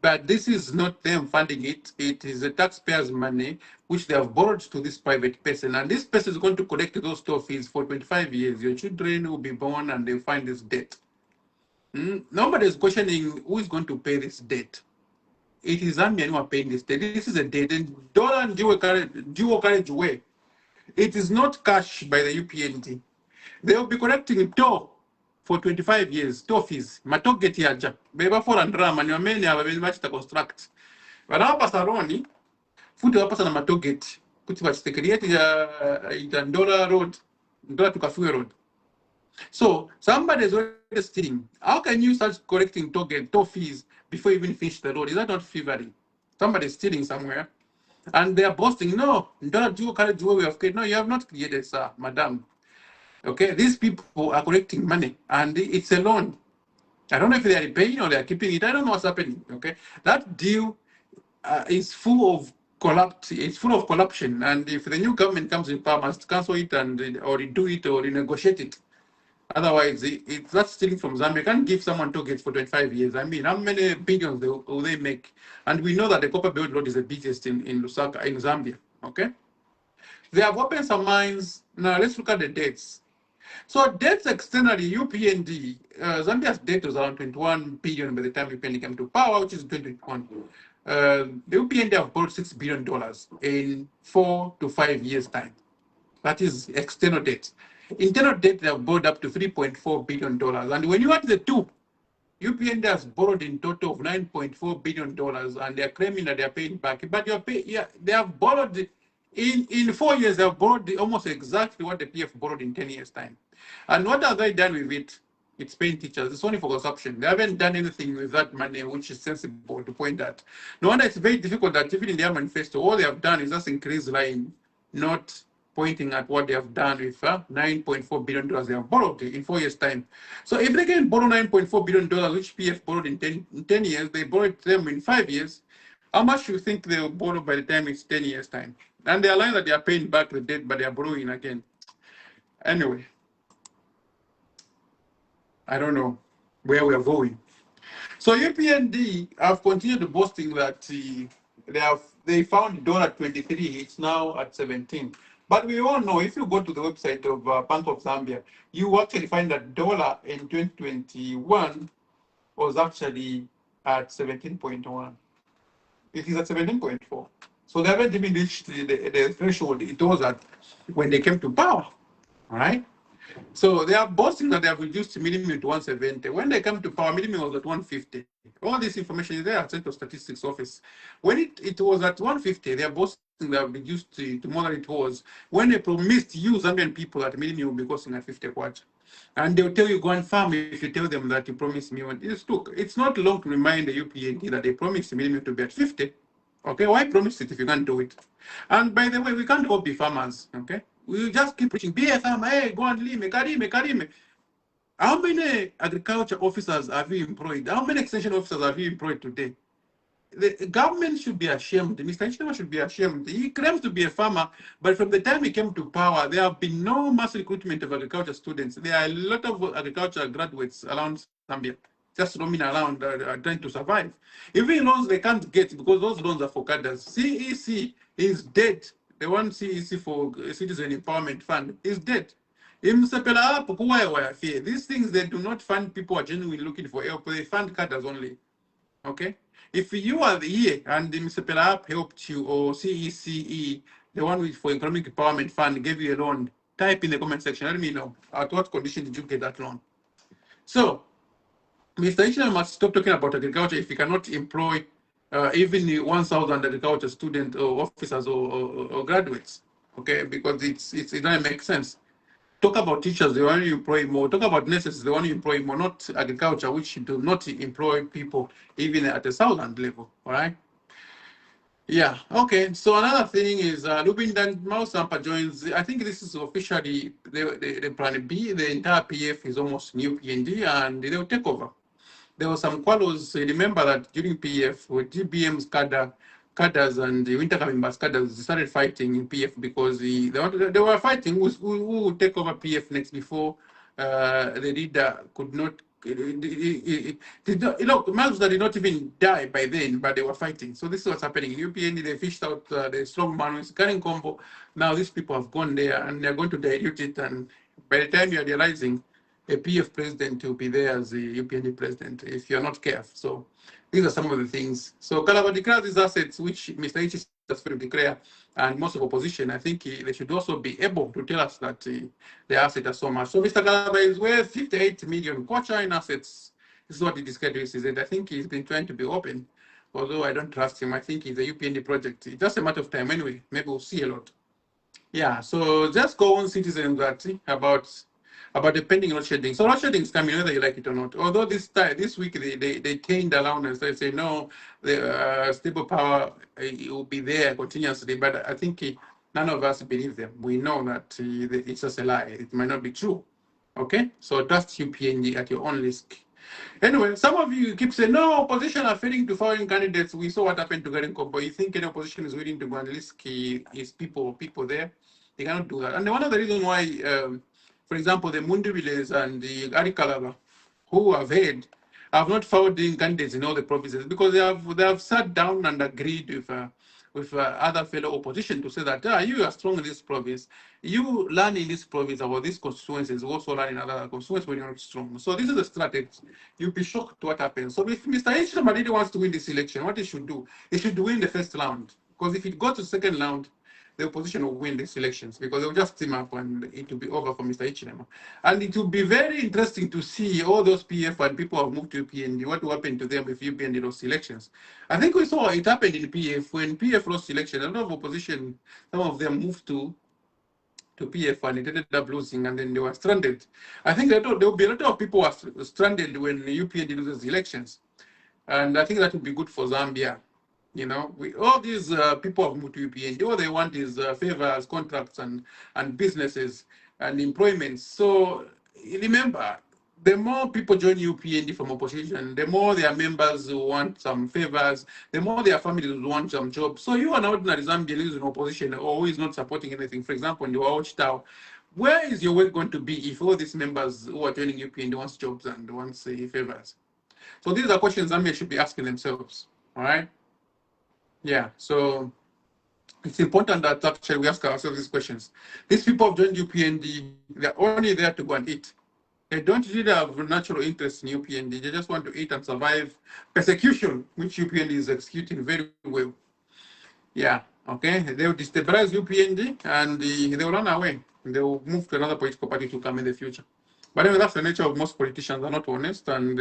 But this is not them funding it. It is the taxpayers' money, which they have borrowed to this private person. And this person is going to collect those toll fees for 25 years. Your children will be born and they'll find this debt. Nobody is questioning who is going to pay this debt. It is Zambian who are paying this debt. This is a debt. And dollar and dual carriageway, it is not cash by the UPND. They will be collecting toll for 25 years, toll fees. Matogeti yaja. Beba for and ram and your men have been much to construct. But now Pasaroni, food to pass on a matogeti. Put much to create in dollar road, dollar to Kafue road. So somebody is already stealing. How can you start collecting toll fees before you even finish the road? Is that not fevering? Somebody is stealing somewhere. And they are boasting, no, don't do carriageway we have created. No, you have not created, sir, madam. Okay, these people are collecting money and it's a loan. I don't know if they are paying or they are keeping it. I don't know what's happening. Okay, that deal is full of corrupt. It's full of corruption. And if the new government comes in power, must cancel it and or redo it or renegotiate it. Otherwise, it's not stealing from Zambia. You can't give someone targets for 25 years. I mean, how many billions will they make? And we know that the Copper Belt Road is the biggest in Lusaka, in Zambia. Okay? They have opened some mines. Now, let's look at the dates. So, debts externally, UPND, Zambia's debt was around 21 billion by the time UPND came to power, which is 2021. The UPND have borrowed $6 billion in 4 to 5 years' time. That is external debt. Internal debt, they have borrowed up to $3.4 billion. And when you add the two, UPN has borrowed in total of $9.4 billion, and they are claiming that they are paying back. But yeah, they have borrowed in 4 years. They have borrowed almost exactly what the PF borrowed in 10 years' time. And what have they done with it? It's paying teachers. It's only for consumption. They haven't done anything with that money, which is sensible to point at. No wonder it's very difficult that even in their manifesto, all they have done is just increase line, not pointing at what they have done with $9.4 billion they have borrowed in 4 years' time. So if they can borrow $9.4 billion, which PF borrowed in 10 years, they borrowed them in 5 years, how much do you think they'll borrow by the time it's 10 years' time? And they are lying that they are paying back the debt, but they are borrowing again. Anyway, I don't know where we are going. So UPND have continued boasting that they found $23. It's now at 17. But we all know if you go to the website of Bank of Zambia, you actually find that dollar in 2021 was actually at 17.1. It is at 17.4. So they haven't even reached the threshold it was at when they came to power. All right. So they are boasting that they have reduced minimum to 170. When they come to power, minimum was at 150. All this information is there at Central Statistics Office. When it was at 150, they are boasting they have reduced to more than it was. When they promised you Zambian people that minimum will be costing at 50 kwacha. And they'll tell you go and farm if you tell them that you promised me. Look, it's not long to remind the UPND that they promised minimum to be at 50. Okay, why promise it if you can't do it? And by the way, we can't all be farmers. Okay, we just keep preaching, be a farmer, hey, go and lime, karime, karime. How many agriculture officers have you employed? How many extension officers have you employed today? The government should be ashamed. Mr. Hichilema should be ashamed. He claims to be a farmer, but from the time he came to power, there have been no mass recruitment of agriculture students. There are a lot of agriculture graduates around Zambia, just roaming around trying to survive. Even loans they can't get because those loans are for cadres. CEC is dead. The one CEC for Citizen Empowerment Fund is dead. These things, they do not fund people who are genuinely looking for help. They fund cadres only. Okay? If you are here and the Mr. Pelap helped you, or CECE, the one with for Economic Empowerment Fund, gave you a loan, type in the comment section. Let me know at what condition did you get that loan. So, Mr. Ishmael must stop talking about agriculture if he cannot employ even 1,000 agriculture students or officers or graduates. Okay, because it doesn't make sense. Talk about teachers, they want to employ more. Talk about nurses, they want to employ more, not agriculture, which do not employ people even at the 1,000 level. All right. Yeah. Okay. So another thing is Lubin Dan Mausampa joins. I think this is officially the plan B. The entire PF is almost new PND, and they'll take over. There were some quarrels. Remember that during PF, with GBM's cadres and the winter coming back cadres started fighting in PF because they were fighting who would take over PF next before the leader could not. Mazda did not even die by then, but they were fighting. So this is what's happening. In UPN, they fished out the strong man with carrying combo. Now these people have gone there and they're going to dilute it. And by the time you're realizing, a PF president will be there as the UPND president if you're not careful. So these are some of the things. So Calaba declares these assets, which Mr. H is to declare, and most of opposition, I think they should also be able to tell us that the assets are so much. So Mr. Calaba is worth 58 million kwacha in assets. This is what he described. And I think he's been trying to be open, although I don't trust him. I think he's a UPND project. It's just a matter of time anyway. Maybe we'll see a lot. Yeah, so just go on citizens about the pending load shedding. So load shedding is coming whether you like it or not. Although this week they changed allowance. They say no, the stable power will be there continuously. But I think none of us believe them. We know that it's just a lie. It might not be true. Okay, so trust UPNG at your own risk. Anyway, some of you keep saying, no, opposition are failing to foreign candidates. We saw what happened to Garry. But you think any opposition is willing to go and risk his people there? They cannot do that. And one of the reasons why For example, the Mundibiles and the Arikalaba, who have had, have not found the candidates in all the provinces because they have sat down and agreed with other fellow opposition to say that you are strong in this province. You learn in this province about these constituencies, you also learn in other constituencies when you're not strong. So this is a strategy. You'll be shocked to what happens. So if Mr. H. really wants to win this election, what he should do, he should win the first round. Because if it goes to second round, the opposition will win these elections because they'll just team up and it will be over for Mr. Ichinema. And it will be very interesting to see all those PF and people who have moved to UPND, what will happen to them if UPND lost elections. I think we saw it happened in PF when PF lost election. A lot of opposition, some of them moved to PF and it ended up losing and then they were stranded. I think there will be a lot of people who are stranded when UPND loses elections. And I think that would be good for Zambia. All these people have moved to UPND. All they want is favors, contracts, and businesses and employments. So remember, the more people join UPND from opposition, the more their members want some favors, the more their families want some jobs. So you are an ordinary Zambian who is in opposition or who is not supporting anything. For example, in your Town, where is your work going to be if all these members who are joining UPND wants jobs and wants favors? So these are questions Zambia should be asking themselves. All right. Yeah, so it's important that actually we ask ourselves these questions. These people have joined UPND, they're only there to go and eat. They don't really have natural interest in UPND. They just want to eat and survive persecution, which UPND is executing very well. Yeah, okay. They will destabilize UPND and they will run away. They will move to another political party to come in the future. But anyway, that's the nature of most politicians. They're not honest and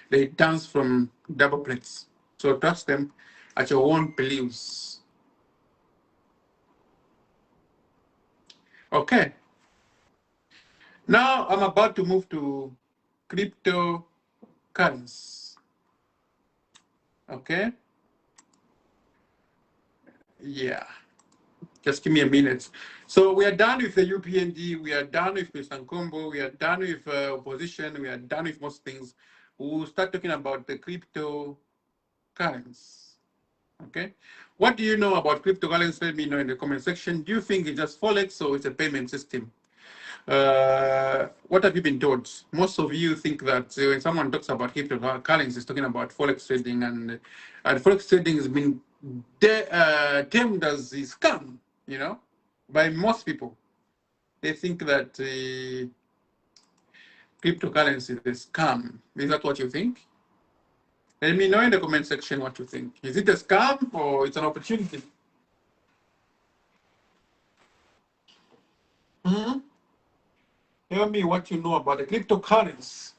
they dance from double plates. So trust them at your own beliefs. Okay. Now I'm about to move to cryptocurrency. Okay. Yeah. Just give me a minute. So we are done with the UPND. We are done with Mr. Nkombo. We are done with opposition. We are done with most things. We'll start talking about the cryptocurrency. Okay. What do you know about cryptocurrency? Let me know in the comment section. Do you think it's just Forex or it's a payment system? What have you been told? Most of you think that when someone talks about cryptocurrency, it's talking about Forex trading, and Forex trading has been termed as a scam, by most people. They think that cryptocurrency is a scam. Is that what you think? Let me know in the comment section what you think. Is it a scam or it's an opportunity? Tell me what you know about the cryptocurrency.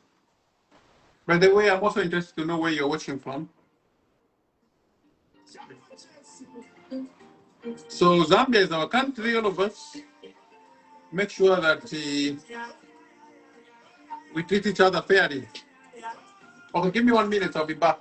By the way, I'm also interested to know where you're watching from. So Zambia is our country, all of us. Make sure that we treat each other fairly. Okay, give me 1 minute, I'll be back.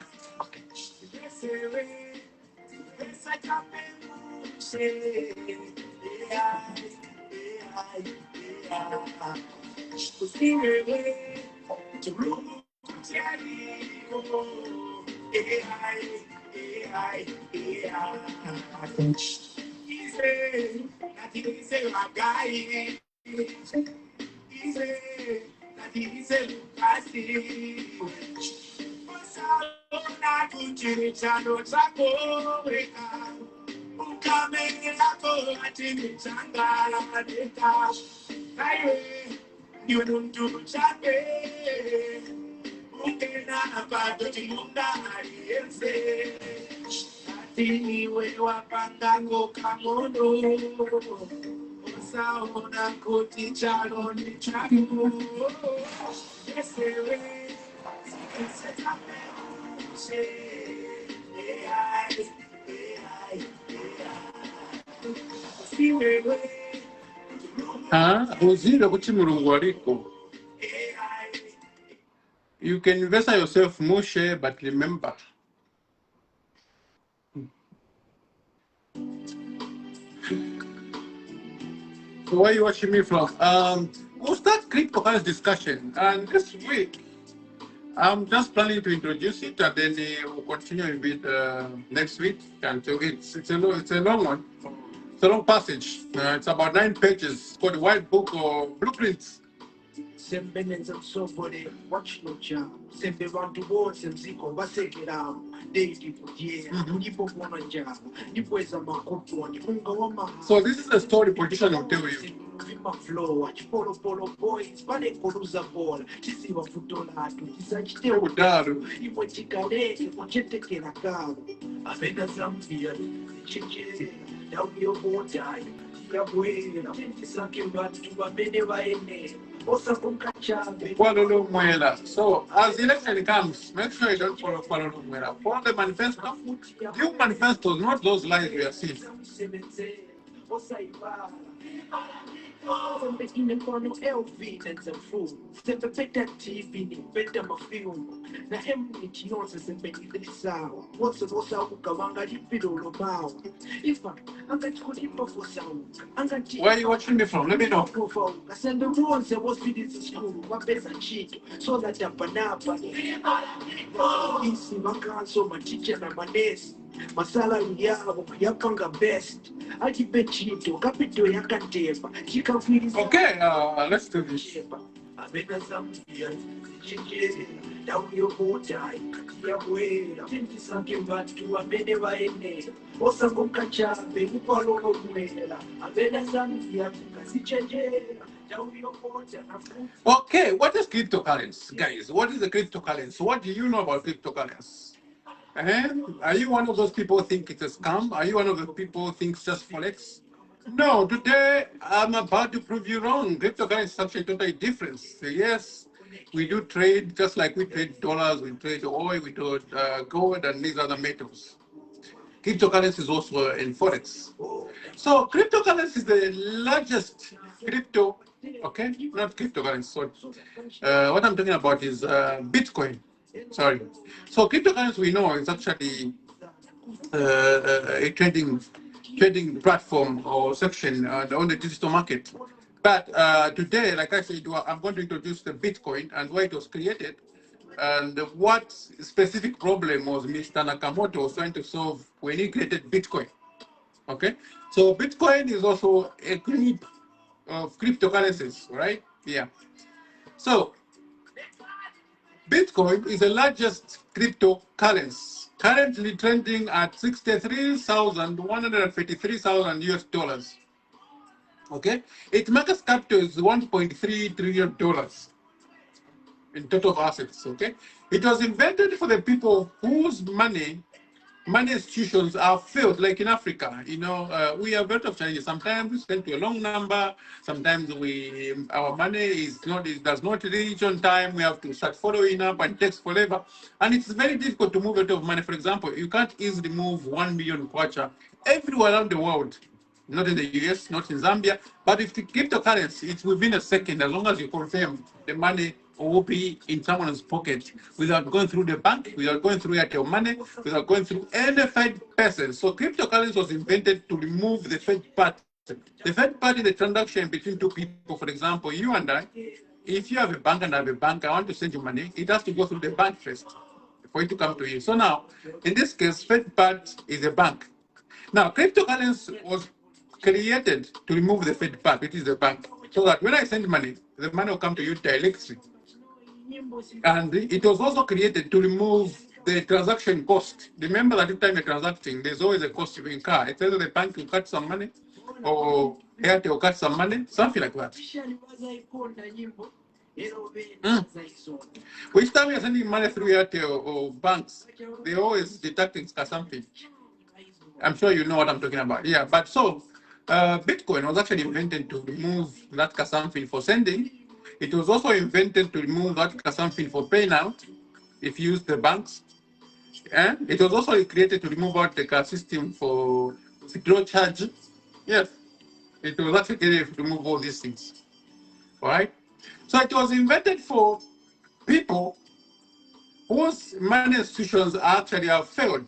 You can invest yourself more share, but remember. So where are you watching me from? We'll start cryptocurrency discussion, and this week I'm just planning to introduce it, and then we'll continue with next week. And so it's a long one. It's a long passage. It's about 9 pages. It's called the White Book or Blueprints Sembenenza msobole wachinocha sembe vantu vose mziko vasekeramu deidiputiera ndipo kuona njala ndipweza makoponi unga wa maha. So this is a story politician will tell you. Flow, chipolopolo boys vane koluza bola chisiva futo latu tisachite Udaro. imwe chikaleke kuchetekera kavo avena Zambia chichere ndau yobotayo yabwera tisake vantu vamene vaenera osakonka chabe. So as election comes, make sure you don't follow Mwela. Follow the manifesto. New manifestos, not those lies we are seeing. Sempre innekono evidence full. Sempre tentative in better film. Na emiti yonse sempre ingrisawa. What's ukawanga lipido lobao. Ifa, angachikulipa for sound. Where are you watching me from? Let me know. Send the ones that was feeding to school. Wapesa chito. So that the panapa. Isi makanso my teacher na manesi. Masala yabo yapanga best. Ajipe chito. Kapito yakateba. Okay, let's do this. Avena Zambia'S, chichere, ndau yobotayo yabwera tisake vantu vamene vaenera osakonka chabe kupalolo kumwera avena Zambia'S kasichenjera ndau yobota. Okay, what is cryptocurrency, guys? What is the cryptocurrency? What do you know about cryptocurrency? Are you one of those people who think it's a scam? Are you one of the people who think it's just forex? No, today I'm about to prove you wrong. Cryptocurrency is actually totally different. So yes, we do trade just like we trade dollars, we trade oil, we trade gold, and these other metals. Cryptocurrency is also in forex. So cryptocurrency is the largest crypto. Okay, not cryptocurrency. Sorry. What I'm talking about is Bitcoin. Sorry. So cryptocurrency we know is actually a trading platform or section on the digital market. But today, like I said, I'm going to introduce the Bitcoin and why it was created and what specific problem was Mr. Nakamoto was trying to solve when he created Bitcoin. Okay, so Bitcoin is also a group of cryptocurrencies, right? Yeah. So Bitcoin is the largest cryptocurrency, currently trending at 63,153,000 US dollars. Okay, its market capital is 1.3 trillion dollars in total assets. Okay, it was invented for the people whose money institutions are failed, like in Africa. You know, we have a lot of challenges. Sometimes we send to a long number. Sometimes our money it does not reach on time. We have to start following up and it takes forever. And it's very difficult to move a lot of money. For example, you can't easily move 1 million kwacha everywhere around the world. Not in the US, not in Zambia. But if the cryptocurrency, it's within a second, as long as you confirm the money will be in someone's pocket without going through the bank, without going through your money, without going through any third person. So cryptocurrency was invented to remove the third party. The third party, the transaction between two people. For example, you and I, if you have a bank and I have a bank, I want to send you money, it has to go through the bank first for it to come to you. So now, in this case, third part is a bank. Now, cryptocurrency was created to remove the third part, which is the bank, so that when I send money, the money will come to you directly. And it was also created to remove the transaction cost. Remember that every time you're transacting, there's always a cost you incur. It's either the bank will cut some money or Airtel will cut some money, something like that. Which time you're sending money through Airtel or banks, they're always deducting something. I'm sure you know what I'm talking about. Yeah, but so Bitcoin was actually invented to remove that something for sending. It was also invented to remove that something for paying out if you use the banks. And it was also created to remove out the system for withdraw charge. Yes, it was actually created to remove all these things. All right. So it was invented for people whose money institutions actually have failed.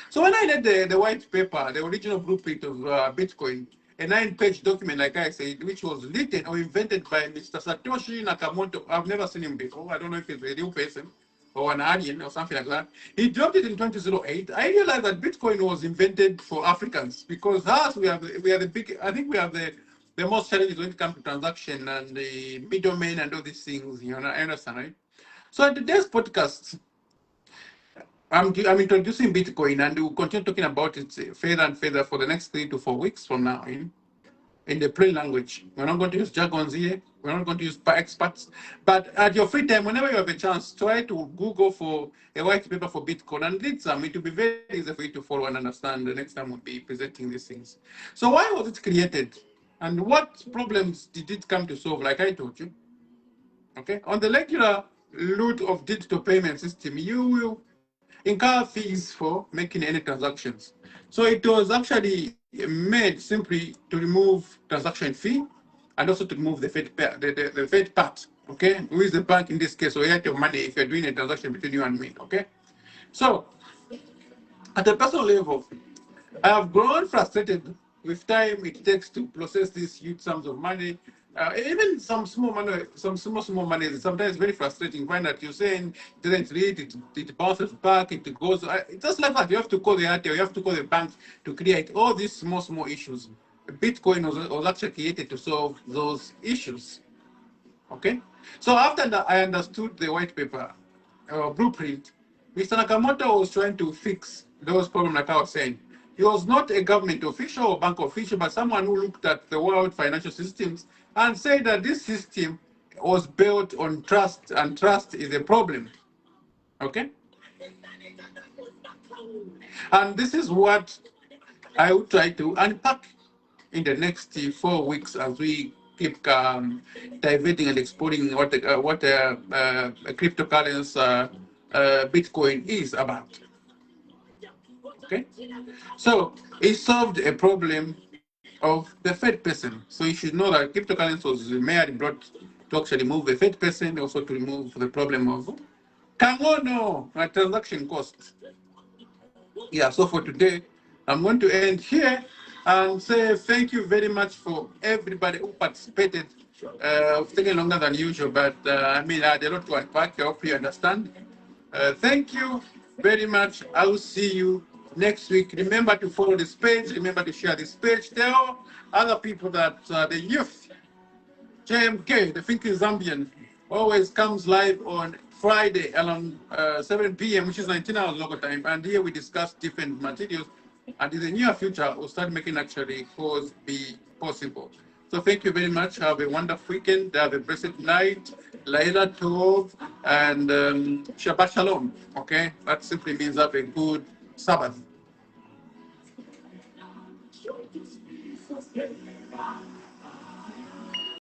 So when I read the white paper, the original blueprint of Bitcoin, a 9-page document, like I said, which was written or invented by Mr. Satoshi Nakamoto. I've never seen him before. I don't know if he's a real person or an alien or something like that. He dropped it in 2008. I realized that Bitcoin was invented for Africans because us, we are the big, I think we have the the most challenges when it comes to transaction and the middlemen and all these things. I understand, right? So in today's podcast, I'm introducing Bitcoin, and we'll continue talking about it further and further for the next 3 to 4 weeks from now. In the plain language, we're not going to use jargons here. We're not going to use experts. But at your free time, whenever you have a chance, try to Google for a white paper for Bitcoin and read some. It will be very easy for you to follow and understand the next time we'll be presenting these things. So why was it created? And what problems did it come to solve? Like I told you, okay? On the regular route of digital payment system, you will incur fees for making any transactions. So it was actually made simply to remove transaction fee and also to remove the third part. Okay, who is the bank in this case? So you have your money if you're doing a transaction between you and me. Okay, so at a personal level, I have grown frustrated with time it takes to process these huge sums of money. Even some small money, some small money is sometimes very frustrating. Find that you're saying it doesn't read, it bounces back, it goes. It's just like that. You have to call the RTO, you have to call the bank to create all these small issues. Bitcoin was actually created to solve those issues. Okay. So after that, I understood the white paper blueprint. Mr. Nakamoto was trying to fix those problems, like I was saying. He was not a government official or bank official, but someone who looked at the world financial systems and said that this system was built on trust, and trust is a problem. Okay? And this is what I will try to unpack in the next 4 weeks as we keep diverting and exploring what cryptocurrency Bitcoin is about. Okay, so it solved a problem of the third person. So you should know that cryptocurrency was merely brought to actually move the third person, also to remove the problem of Kangono, transaction costs. Yeah, so for today, I'm going to end here and say thank you very much for everybody who participated. It's taken longer than usual, but I had a lot to unpack. I hope you understand. Thank you very much. I will see you next week. Remember to follow this page. Remember to share this page. Tell other people that the youth JMK, the Thinking Zambian, always comes live on Friday around 7 p.m., which is 19 hours local time. And here we discuss different materials. And in the near future, we'll start making actually calls be possible. So thank you very much. Have a wonderful weekend. Have a blessed night. Laila Tov and Shabbat Shalom. Okay? That simply means have a good Sabbath.